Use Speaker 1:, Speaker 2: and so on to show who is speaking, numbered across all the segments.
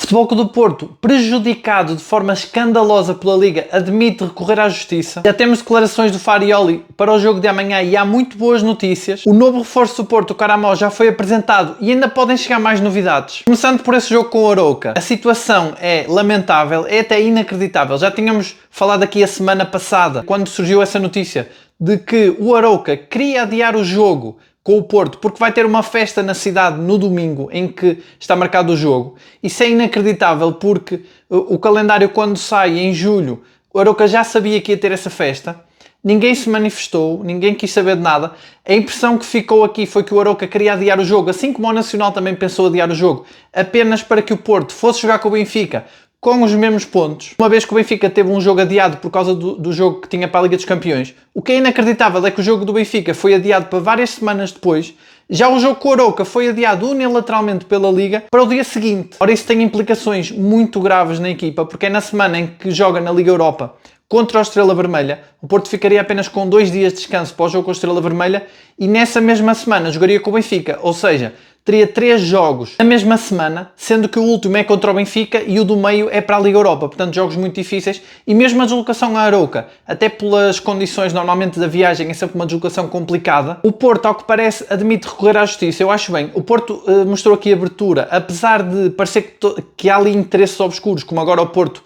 Speaker 1: Futebol Clube do Porto, prejudicado de forma escandalosa pela Liga, admite recorrer à Justiça. Já temos declarações do Farioli para o jogo de amanhã e há muito boas notícias. O novo reforço do Porto, o Caramó, já foi apresentado e ainda podem chegar mais novidades. Começando por esse jogo com o Arouca. A situação é lamentável, é até inacreditável. Já tínhamos falado aqui a semana passada, quando surgiu essa notícia, de que o Arouca queria adiar o jogo com o Porto, porque vai ter uma festa na cidade no domingo em que está marcado o jogo. Isso é inacreditável porque o calendário, quando sai em julho, o Arouca já sabia que ia ter essa festa, ninguém se manifestou, ninguém quis saber de nada. A impressão que ficou aqui foi que o Arouca queria adiar o jogo, assim como o Nacional também pensou adiar o jogo, apenas para que o Porto fosse jogar com o Benfica com os mesmos pontos, uma vez que o Benfica teve um jogo adiado por causa do jogo que tinha para a Liga dos Campeões. O que é inacreditável é que o jogo do Benfica foi adiado para várias semanas depois, já o jogo com o Arouca foi adiado unilateralmente pela Liga para o dia seguinte. Ora, isso tem implicações muito graves na equipa, porque é na semana em que joga na Liga Europa contra o Estrela Vermelha, o Porto ficaria apenas com 2 dias de descanso para o jogo com a Estrela Vermelha e nessa mesma semana jogaria com o Benfica, ou seja, teria 3 jogos na mesma semana, sendo que o último é contra o Benfica e o do meio é para a Liga Europa, portanto jogos muito difíceis e mesmo a deslocação à Arouca, até pelas condições normalmente da viagem é sempre uma deslocação complicada. O Porto, ao que parece, admite recorrer à Justiça, eu acho bem. O Porto mostrou aqui abertura, apesar de parecer que há ali interesses obscuros, como agora o Porto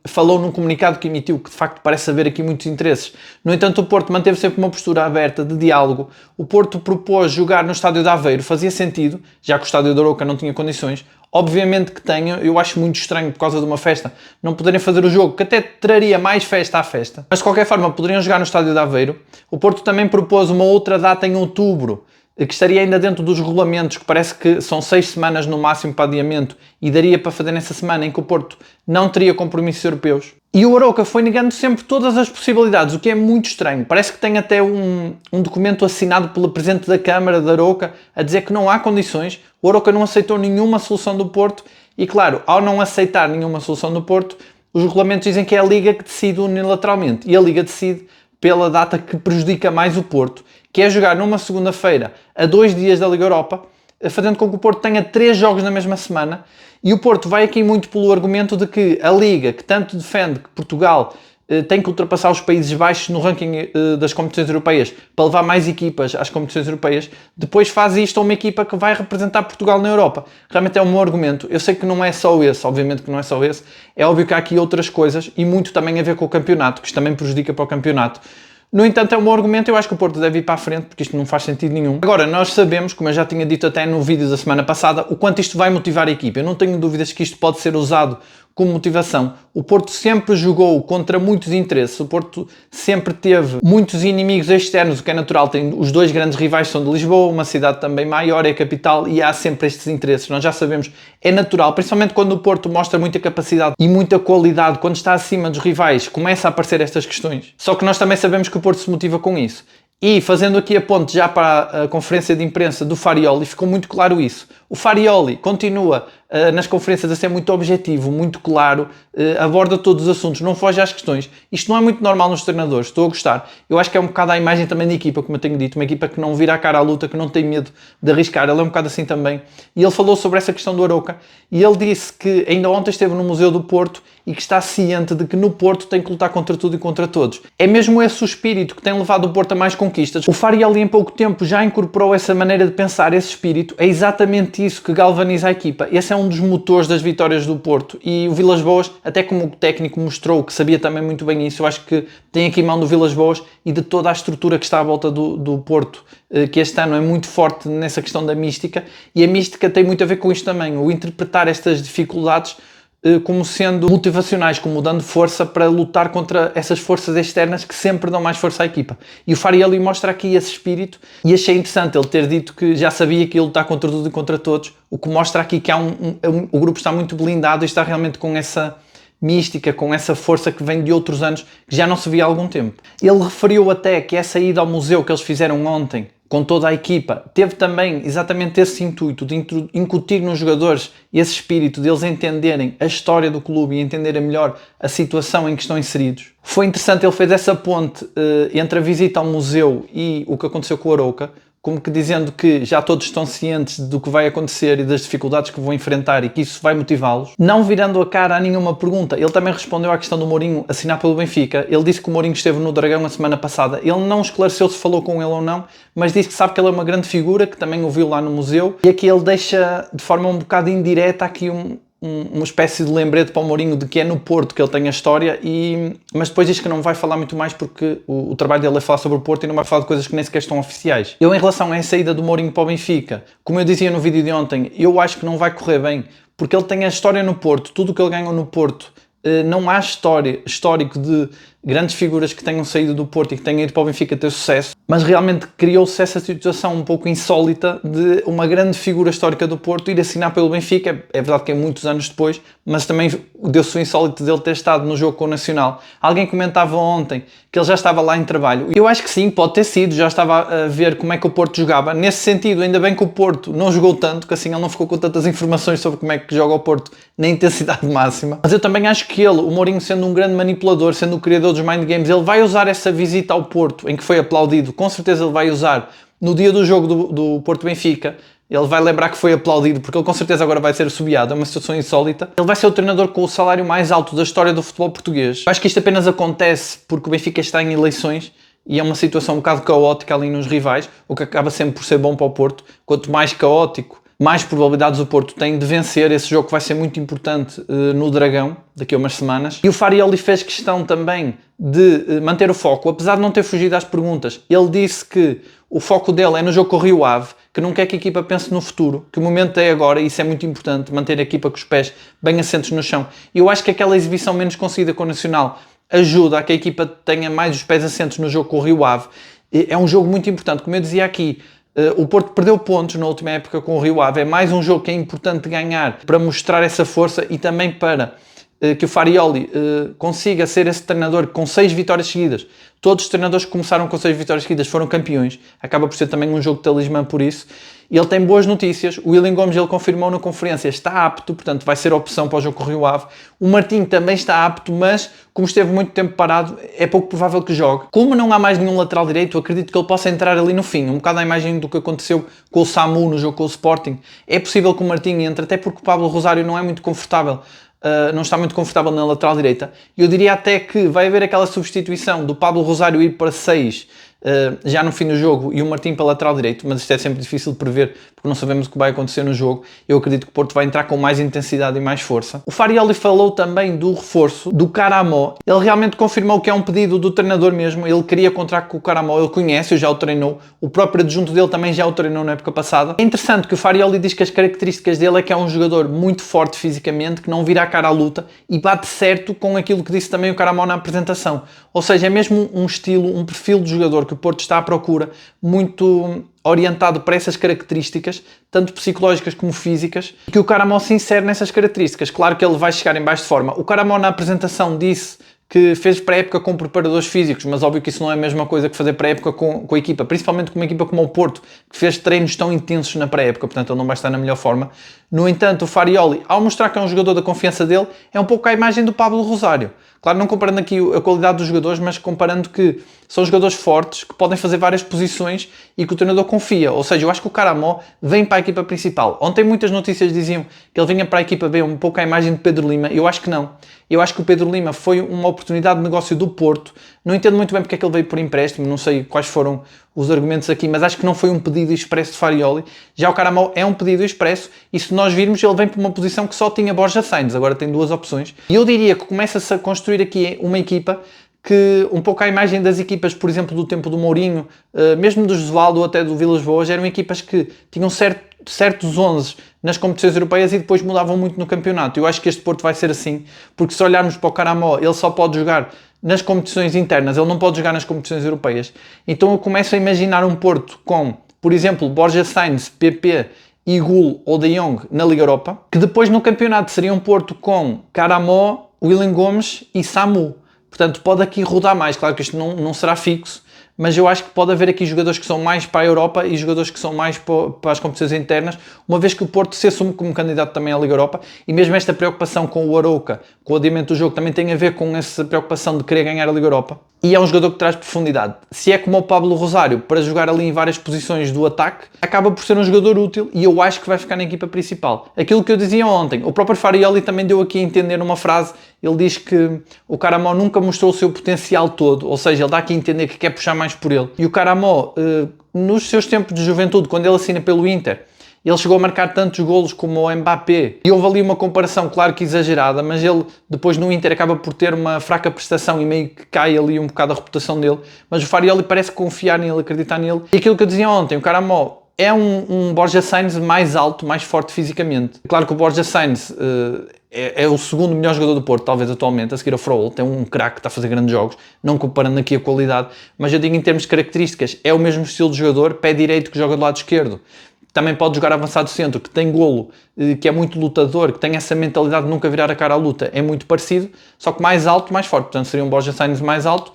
Speaker 1: falou num comunicado que emitiu que de facto parece haver aqui muitos interesses. No entanto, o Porto manteve sempre uma postura aberta de diálogo. O Porto propôs jogar no estádio de Aveiro, fazia sentido, já que o estádio de Arouca não tinha condições. Obviamente que tenho, eu acho muito estranho por causa de uma festa não poderem fazer o jogo, que até traria mais festa à festa. Mas de qualquer forma poderiam jogar no estádio de Aveiro. O Porto também propôs uma outra data em outubro, que estaria ainda dentro dos regulamentos, que parece que são 6 semanas no máximo para adiamento e daria para fazer nessa semana em que o Porto não teria compromissos europeus. E o Arouca foi negando sempre todas as possibilidades, o que é muito estranho. Parece que tem até um documento assinado pelo Presidente da Câmara de Arouca a dizer que não há condições. O Arouca não aceitou nenhuma solução do Porto e, claro, ao não aceitar nenhuma solução do Porto, os regulamentos dizem que é a Liga que decide unilateralmente e a Liga decide pela data que prejudica mais o Porto, que é jogar numa segunda-feira a 2 dias da Liga Europa, fazendo com que o Porto tenha 3 jogos na mesma semana, e o Porto vai aqui muito pelo argumento de que a Liga, que tanto defende que Portugal tem que ultrapassar os Países Baixos no ranking das competições europeias para levar mais equipas às competições europeias, depois faz isto a uma equipa que vai representar Portugal na Europa. Realmente é um meu argumento. Eu sei que não é só esse, obviamente que não é só esse. É óbvio que há aqui outras coisas e muito também a ver com o campeonato, que isto também prejudica para o campeonato. No entanto, é um bom argumento, eu acho que o Porto deve ir para a frente, porque isto não faz sentido nenhum. Agora, nós sabemos, como eu já tinha dito até no vídeo da semana passada, o quanto isto vai motivar a equipa. Eu não tenho dúvidas que isto pode ser usado como motivação. O Porto sempre jogou contra muitos interesses, o Porto sempre teve muitos inimigos externos, o que é natural. Tem os 2 grandes rivais são de Lisboa, uma cidade também maior, é a capital, e há sempre estes interesses. Nós já sabemos, é natural, principalmente quando o Porto mostra muita capacidade e muita qualidade, quando está acima dos rivais, começa a aparecer estas questões. Só que nós também sabemos que o Porto se motiva com isso. E fazendo aqui a ponte já para a conferência de imprensa do Farioli, ficou muito claro isso. O Farioli continua nas conferências a ser muito objetivo, muito claro, aborda todos os assuntos, não foge às questões. Isto não é muito normal nos treinadores, estou a gostar. Eu acho que é um bocado a imagem também da equipa, como eu tenho dito, uma equipa que não vira a cara à luta, que não tem medo de arriscar, ele é um bocado assim também. E ele falou sobre essa questão do Arouca, e ele disse que ainda ontem esteve no Museu do Porto e que está ciente de que no Porto tem que lutar contra tudo e contra todos. É mesmo esse o espírito que tem levado o Porto a mais conquistas. O Farioli em pouco tempo já incorporou essa maneira de pensar, esse espírito, é exatamente isso que galvaniza a equipa. Esse é um dos motores das vitórias do Porto e o Vilas Boas, até como o técnico mostrou que sabia também muito bem isso, eu acho que tem aqui mão do Vilas Boas e de toda a estrutura que está à volta do Porto, que este ano é muito forte nessa questão da mística, e a mística tem muito a ver com isto também, o interpretar estas dificuldades como sendo motivacionais, como dando força para lutar contra essas forças externas que sempre dão mais força à equipa. E o Farioli mostra aqui esse espírito e achei interessante ele ter dito que já sabia que ia lutar contra tudo e contra todos, o que mostra aqui que o grupo está muito blindado e está realmente com essa mística, com essa força que vem de outros anos que já não se via há algum tempo. Ele referiu até que essa ida ao museu que eles fizeram ontem com toda a equipa, teve também exatamente esse intuito de incutir nos jogadores esse espírito deles entenderem a história do clube e entenderem melhor a situação em que estão inseridos. Foi interessante, ele fez essa ponte entre a visita ao museu e o que aconteceu com o Arouca, como que dizendo que já todos estão cientes do que vai acontecer e das dificuldades que vão enfrentar e que isso vai motivá-los, não virando a cara a nenhuma pergunta. Ele também respondeu à questão do Mourinho assinar pelo Benfica. Ele disse que o Mourinho esteve no Dragão a semana passada. Ele não esclareceu se falou com ele ou não, mas disse que sabe que ele é uma grande figura, que também o viu lá no museu, e aqui ele deixa de forma um bocado indireta aqui uma espécie de lembrete para o Mourinho de que é no Porto que ele tem a história, mas depois diz que não vai falar muito mais porque o trabalho dele é falar sobre o Porto e não vai falar de coisas que nem sequer estão oficiais. Eu, em relação a essa saída do Mourinho para o Benfica, como eu dizia no vídeo de ontem, eu acho que não vai correr bem, porque ele tem a história no Porto, tudo o que ele ganhou no Porto. Não há histórico de grandes figuras que tenham saído do Porto e que tenham ido para o Benfica ter sucesso, mas realmente criou-se essa situação um pouco insólita de uma grande figura histórica do Porto ir assinar pelo Benfica. É verdade que é muitos anos depois, mas também deu-se o insólito dele ter estado no jogo com o Nacional. Alguém comentava ontem que ele já estava lá em trabalho. Eu acho que sim, pode ter sido, já estava a ver como é que o Porto jogava. Nesse sentido, ainda bem que o Porto não jogou tanto, que assim ele não ficou com tantas informações sobre como é que joga o Porto na intensidade máxima. Mas eu também acho que ele, o Mourinho, sendo um grande manipulador, sendo o criador dos mind games, ele vai usar essa visita ao Porto, em que foi aplaudido, com certeza ele vai usar no dia do jogo do Porto-Benfica. Ele vai lembrar que foi aplaudido, porque ele com certeza agora vai ser assobiado, é uma situação insólita. Ele vai ser o treinador com o salário mais alto da história do futebol português. Eu acho que isto apenas acontece porque o Benfica está em eleições e é uma situação um bocado caótica ali nos rivais, o que acaba sempre por ser bom para o Porto. Quanto mais caótico, mais probabilidades o Porto tem de vencer esse jogo, que vai ser muito importante no Dragão, daqui a umas semanas. E o Farioli fez questão também de manter o foco, apesar de não ter fugido às perguntas. Ele disse que o foco dele é no jogo com o Rio Ave, que não quer que a equipa pense no futuro, que o momento é agora, e isso é muito importante, manter a equipa com os pés bem assentos no chão. E eu acho que aquela exibição menos conseguida com o Nacional ajuda a que a equipa tenha mais os pés assentos no jogo com o Rio Ave. É um jogo muito importante, como eu dizia aqui. O Porto perdeu pontos na última época com o Rio Ave. É mais um jogo que é importante ganhar para mostrar essa força e também para que o Farioli consiga ser esse treinador com 6 vitórias seguidas. Todos os treinadores que começaram com 6 vitórias seguidas foram campeões. Acaba por ser também um jogo de talismã por isso. E ele tem boas notícias. O Willian Gomes, ele confirmou na conferência, está apto, portanto vai ser opção para o jogo com o Rio Ave. O Martim também está apto, mas como esteve muito tempo parado, é pouco provável que jogue. Como não há mais nenhum lateral direito, eu acredito que ele possa entrar ali no fim. Um bocado a imagem do que aconteceu com o Samu no jogo com o Sporting. É possível que o Martim entre, até porque o Pablo Rosário não é muito confortável. Não está muito confortável na lateral direita. Eu diria até que vai haver aquela substituição do Pablo Rosário ir para 6 já no fim do jogo e o Martim para lateral direito, mas isto é sempre difícil de prever porque não sabemos o que vai acontecer no jogo. Eu acredito que o Porto vai entrar com mais intensidade e mais força. O Farioli falou também do reforço do Caramó. Ele realmente confirmou que é um pedido do treinador mesmo. Ele queria contrato com o Caramó, ele conhece, já o treinou. O próprio adjunto dele também já o treinou na época passada. É interessante que o Farioli diz que as características dele é que é um jogador muito forte fisicamente, que não vira a cara à luta e bate certo com aquilo que disse também o Caramó na apresentação. Ou seja, é mesmo um estilo, um perfil de jogador que o Porto está à procura, muito orientado para essas características, tanto psicológicas como físicas, e que o Caramó se insere nessas características. Claro que ele vai chegar em baixo de forma. O Caramó na apresentação disse que fez pré-época com preparadores físicos, mas óbvio que isso não é a mesma coisa que fazer pré-época com a equipa, principalmente com uma equipa como o Porto, que fez treinos tão intensos na pré-época, portanto ele não vai estar na melhor forma. No entanto, o Farioli, ao mostrar que é um jogador da confiança dele, é um pouco a imagem do Pablo Rosário. Claro, não comparando aqui a qualidade dos jogadores, mas comparando que são jogadores fortes, que podem fazer várias posições e que o treinador confia. Ou seja, eu acho que o Caramó vem para a equipa principal. Ontem muitas notícias diziam que ele vinha para a equipa B um pouco a imagem de Pedro Lima. Eu acho que não. Eu acho que o Pedro Lima foi uma oportunidade de negócio do Porto. Não entendo muito bem porque é que ele veio por empréstimo, não sei quais foram os argumentos aqui, mas acho que não foi um pedido expresso de Farioli. Já o Caramó é um pedido expresso e se nós virmos, ele vem para uma posição que só tinha Borja Sainz, agora tem 2 opções. E eu diria que começa-se a construir aqui uma equipa que, um pouco à imagem das equipas, por exemplo, do tempo do Mourinho, mesmo do Josualdo ou até do Vilas Boas, eram equipas que tinham certos 11 nas competições europeias e depois mudavam muito no campeonato. Eu acho que este Porto vai ser assim, porque se olharmos para o Caramó, ele só pode jogar nas competições internas, ele não pode jogar nas competições europeias. Então eu começo a imaginar um Porto com, por exemplo, Borja Sainz, PP, Igul ou De Jong na Liga Europa, que depois no campeonato seria um Porto com Caramó, Willian Gomes e Samu. Portanto, pode aqui rodar mais. Claro que isto não será fixo, mas eu acho que pode haver aqui jogadores que são mais para a Europa e jogadores que são mais para as competições internas, uma vez que o Porto se assume como candidato também à Liga Europa, e mesmo esta preocupação com o Arouca, com o adiamento do jogo, também tem a ver com essa preocupação de querer ganhar a Liga Europa. e é um jogador que traz profundidade. Se é como o Pablo Rosário, para jogar ali em várias posições do ataque, acaba por ser um jogador útil e eu acho que vai ficar na equipa principal. Aquilo que eu dizia ontem, o próprio Farioli também deu aqui a entender numa frase, ele diz que o Caramó nunca mostrou o seu potencial todo, ou seja, ele dá aqui a entender que quer puxar mais por ele. E o Caramó, nos seus tempos de juventude, quando ele assina pelo Inter, ele chegou a marcar tantos golos como o Mbappé. E houve ali uma comparação, claro que exagerada, mas ele depois no Inter acaba por ter uma fraca prestação e meio que cai ali um bocado a reputação dele. Mas o Farioli parece confiar nele, acreditar nele. E aquilo que eu dizia ontem, o Caramó é um Borja Sainz mais alto, mais forte fisicamente. Claro que o Borja Sainz é o segundo melhor jogador do Porto, talvez atualmente, a seguir ao Fraúl. Tem um craque que está a fazer grandes jogos, não comparando aqui a qualidade. Mas eu digo em termos de características, é o mesmo estilo de jogador, pé direito que joga do lado esquerdo. Também pode jogar avançado centro, que tem golo, que é muito lutador, que tem essa mentalidade de nunca virar a cara à luta. É muito parecido, só que mais alto, mais forte. Portanto, seria um Borja Sainz mais alto,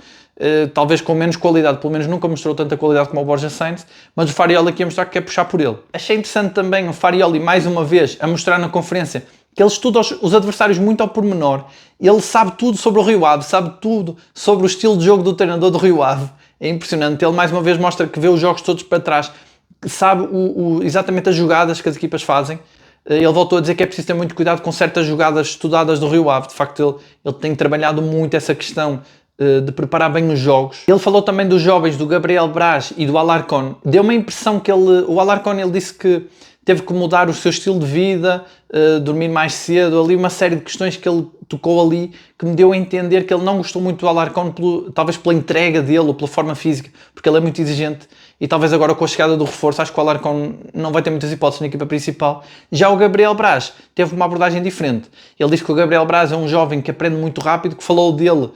Speaker 1: talvez com menos qualidade. Pelo menos nunca mostrou tanta qualidade como o Borja Sainz, mas o Farioli aqui a mostrar que quer puxar por ele. Achei interessante também o Farioli, mais uma vez, a mostrar na conferência que ele estuda os adversários muito ao pormenor. Ele sabe tudo sobre o Rio Ave, sabe tudo sobre o estilo de jogo do treinador do Rio Ave. É impressionante. Ele mais uma vez mostra que vê os jogos todos para trás, sabe exatamente as jogadas que as equipas fazem. Ele voltou a dizer que é preciso ter muito cuidado com certas jogadas estudadas do Rio Ave. De facto, ele tem trabalhado muito essa questão de preparar bem os jogos. Ele falou também dos jovens, do Gabriel Braz e do Alarcón. Deu uma impressão que o Alarcón, ele disse que teve que mudar o seu estilo de vida, dormir mais cedo, ali uma série de questões que ele tocou ali, que me deu a entender que ele não gostou muito do Alarcón, talvez pela entrega dele ou pela forma física, porque ele é muito exigente. E talvez agora com a chegada do reforço, acho que o Alarcón não vai ter muitas hipóteses na equipa principal. Já o Gabriel Braz teve uma abordagem diferente. Ele diz que o Gabriel Braz é um jovem que aprende muito rápido, que falou dele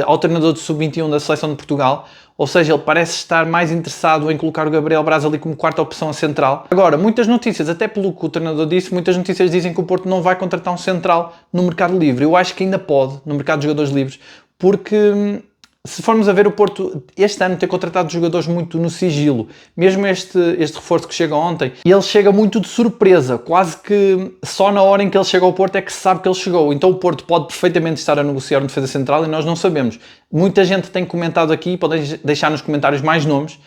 Speaker 1: ao treinador de sub-21 da Seleção de Portugal. Ou seja, ele parece estar mais interessado em colocar o Gabriel Braz ali como quarta opção a central. Agora, muitas notícias, até pelo que o treinador disse, muitas notícias dizem que o Porto não vai contratar um central no mercado livre. Eu acho que ainda pode, no mercado de jogadores livres, porque se formos a ver, o Porto este ano tem contratado jogadores muito no sigilo. Mesmo este reforço que chega ontem, ele chega muito de surpresa, quase que só na hora em que ele chega ao Porto é que se sabe que ele chegou. Então o Porto pode perfeitamente estar a negociar um defesa central e nós não sabemos. Muita gente tem comentado aqui, podem deixar nos comentários mais nomes.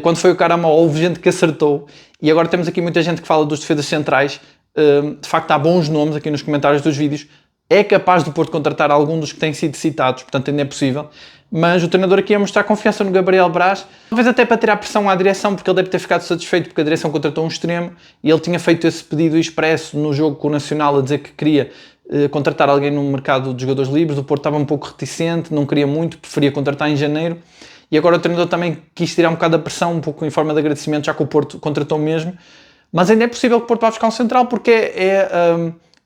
Speaker 1: Quando foi o Caramó, houve gente que acertou e agora temos aqui muita gente que fala dos defesas centrais. De facto, há bons nomes aqui nos comentários dos vídeos. É capaz do Porto contratar algum dos que têm sido citados, portanto ainda é possível. Mas o treinador aqui ia mostrar confiança no Gabriel Braz, talvez até para tirar pressão à direção, porque ele deve ter ficado satisfeito porque a direção contratou um extremo e ele tinha feito esse pedido expresso no jogo com o Nacional a dizer que queria contratar alguém no mercado de jogadores livres. O Porto estava um pouco reticente, não queria muito, preferia contratar em janeiro. E agora o treinador também quis tirar um bocado a pressão, um pouco em forma de agradecimento, já que o Porto contratou mesmo. Mas ainda é possível que o Porto vá buscar um central, porque é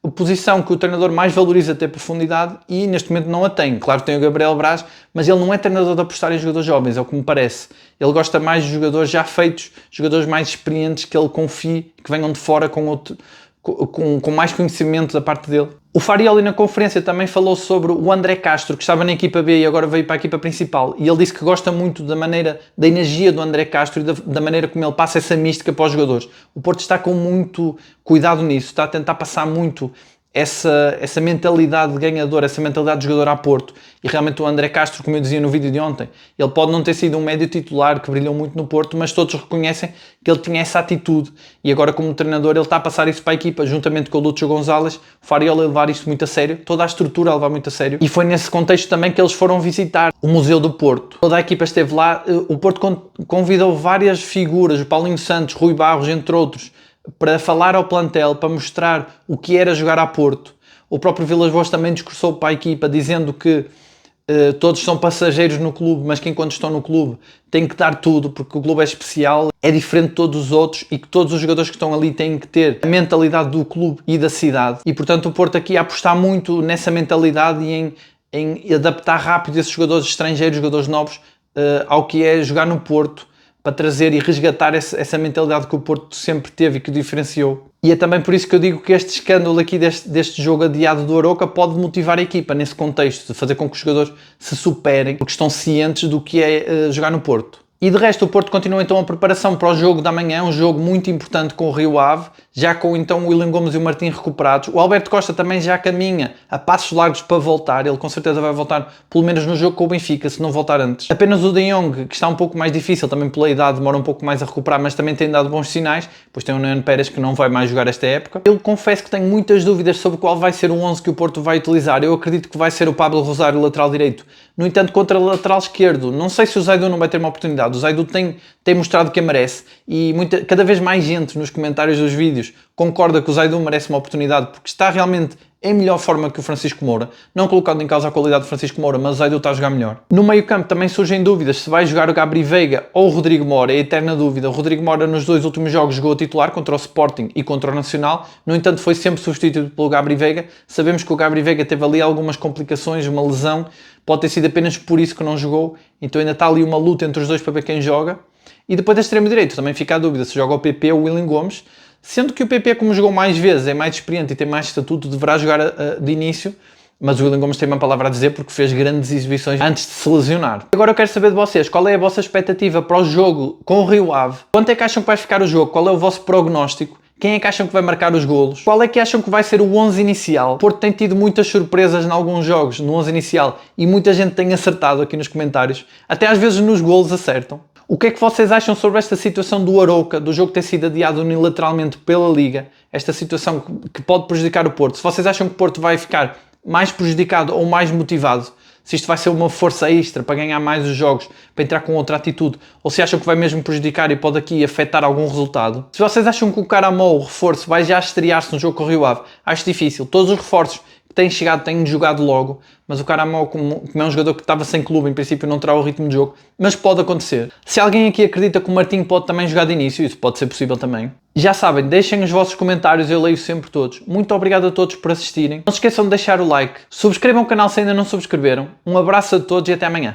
Speaker 1: a posição que o treinador mais valoriza ter profundidade e neste momento não a tem. Claro que tem o Gabriel Braz, mas ele não é treinador de apostar em jogadores jovens, é o que me parece. Ele gosta mais de jogadores já feitos, jogadores mais experientes, que ele confie, que venham de fora com mais conhecimento da parte dele. O Farioli na conferência também falou sobre o André Castro, que estava na equipa B e agora veio para a equipa principal, e ele disse que gosta muito da energia do André Castro e da maneira como ele passa essa mística para os jogadores. O Porto está com muito cuidado nisso, está a tentar passar muito essa mentalidade de ganhador, essa mentalidade de jogador a Porto. E realmente o André Castro, como eu dizia no vídeo de ontem, ele pode não ter sido um médio titular que brilhou muito no Porto, mas todos reconhecem que ele tinha essa atitude. E agora como treinador ele está a passar isso para a equipa, juntamente com o Lúcio Gonzalez, o Farioli a levar isto muito a sério, toda a estrutura a levar muito a sério. E foi nesse contexto também que eles foram visitar o Museu do Porto. Toda a equipa esteve lá, o Porto convidou várias figuras, o Paulinho Santos, Rui Barros, entre outros, para falar ao plantel, para mostrar o que era jogar a Porto. O próprio Vilas Boas também discursou para a equipa, dizendo que todos são passageiros no clube, mas que enquanto estão no clube têm que dar tudo, porque o clube é especial, é diferente de todos os outros e que todos os jogadores que estão ali têm que ter a mentalidade do clube e da cidade. E portanto o Porto aqui a apostar muito nessa mentalidade e em adaptar rápido esses jogadores estrangeiros, jogadores novos, ao que é jogar no Porto, para trazer e resgatar essa mentalidade que o Porto sempre teve e que o diferenciou. E é também por isso que eu digo que este escândalo aqui deste jogo adiado do Arouca pode motivar a equipa nesse contexto, de fazer com que os jogadores se superem, porque estão cientes do que é jogar no Porto. E de resto o Porto continua então a preparação para o jogo da manhã, um jogo muito importante com o Rio Ave, já com então o William Gomes e o Martim recuperados. O Alberto Costa também já caminha a passos largos para voltar, ele com certeza vai voltar pelo menos no jogo com o Benfica, se não voltar antes. Apenas o De Jong, que está um pouco mais difícil, também pela idade demora um pouco mais a recuperar, mas também tem dado bons sinais. Depois tem o Nuno Pérez que não vai mais jogar esta época. Eu confesso que tenho muitas dúvidas sobre qual vai ser o 11 que o Porto vai utilizar. Eu acredito que vai ser o Pablo Rosário, lateral direito. No entanto, contra o lateral esquerdo, não sei se o Zaidu não vai ter uma oportunidade. O Zaidu tem mostrado que a merece e cada vez mais gente nos comentários dos vídeos concorda que o Zaidu merece uma oportunidade porque está realmente em melhor forma que o Francisco Moura. Não colocando em causa a qualidade do Francisco Moura, mas o Zaidu está a jogar melhor. No meio campo também surgem dúvidas se vai jogar o Gabri Veiga ou o Rodrigo Moura. É a eterna dúvida. O Rodrigo Moura nos dois últimos jogos jogou a titular contra o Sporting e contra o Nacional. No entanto, foi sempre substituído pelo Gabri Veiga. Sabemos que o Gabri Veiga teve ali algumas complicações, uma lesão. Pode ter sido apenas por isso que não jogou. Então ainda está ali uma luta entre os dois para ver quem joga. E depois da extremo-direito também fica a dúvida se joga o PP ou o William Gomes. Sendo que o PP, como jogou mais vezes, é mais experiente e tem mais estatuto, deverá jogar de início. Mas o William Gomes tem uma palavra a dizer porque fez grandes exibições antes de se lesionar. Agora eu quero saber de vocês, qual é a vossa expectativa para o jogo com o Rio Ave? Quanto é que acham que vai ficar o jogo? Qual é o vosso prognóstico? Quem é que acham que vai marcar os golos? Qual é que acham que vai ser o 11 inicial? O Porto tem tido muitas surpresas em alguns jogos no 11 inicial e muita gente tem acertado aqui nos comentários. Até às vezes nos golos acertam. O que é que vocês acham sobre esta situação do Arouca, do jogo ter sido adiado unilateralmente pela Liga? Esta situação que pode prejudicar o Porto. Se vocês acham que o Porto vai ficar mais prejudicado ou mais motivado, se isto vai ser uma força extra para ganhar mais os jogos, para entrar com outra atitude, ou se acham que vai mesmo prejudicar e pode aqui afetar algum resultado. Se vocês acham que o Caramol, o reforço, vai já estrear-se no jogo com o Rio Ave, acho difícil. Todos os reforços que têm chegado têm jogado logo, mas o Caramol, como é um jogador que estava sem clube, em princípio não terá o ritmo de jogo, mas pode acontecer. Se alguém aqui acredita que o Martim pode também jogar de início, isso pode ser possível também. Já sabem, deixem os vossos comentários, eu leio sempre todos. Muito obrigado a todos por assistirem. Não se esqueçam de deixar o like. Subscrevam o canal se ainda não subscreveram. Um abraço a todos e até amanhã.